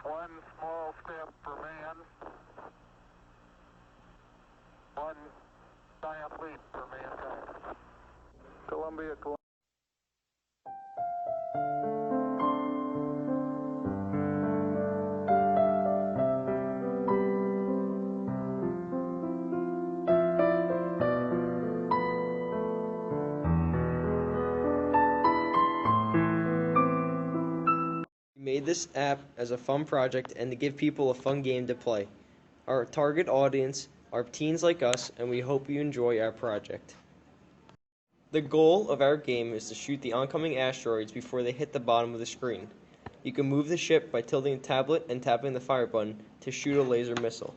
One small step for man, one giant leap for mankind. Columbia. We made this app as a fun project and to give people a fun game to play. Our target audience are teens like us, and we hope you enjoy our project. The goal of our game is to shoot the oncoming asteroids before they hit the bottom of the screen. You can move the ship by tilting the tablet and tapping the fire button to shoot a laser missile.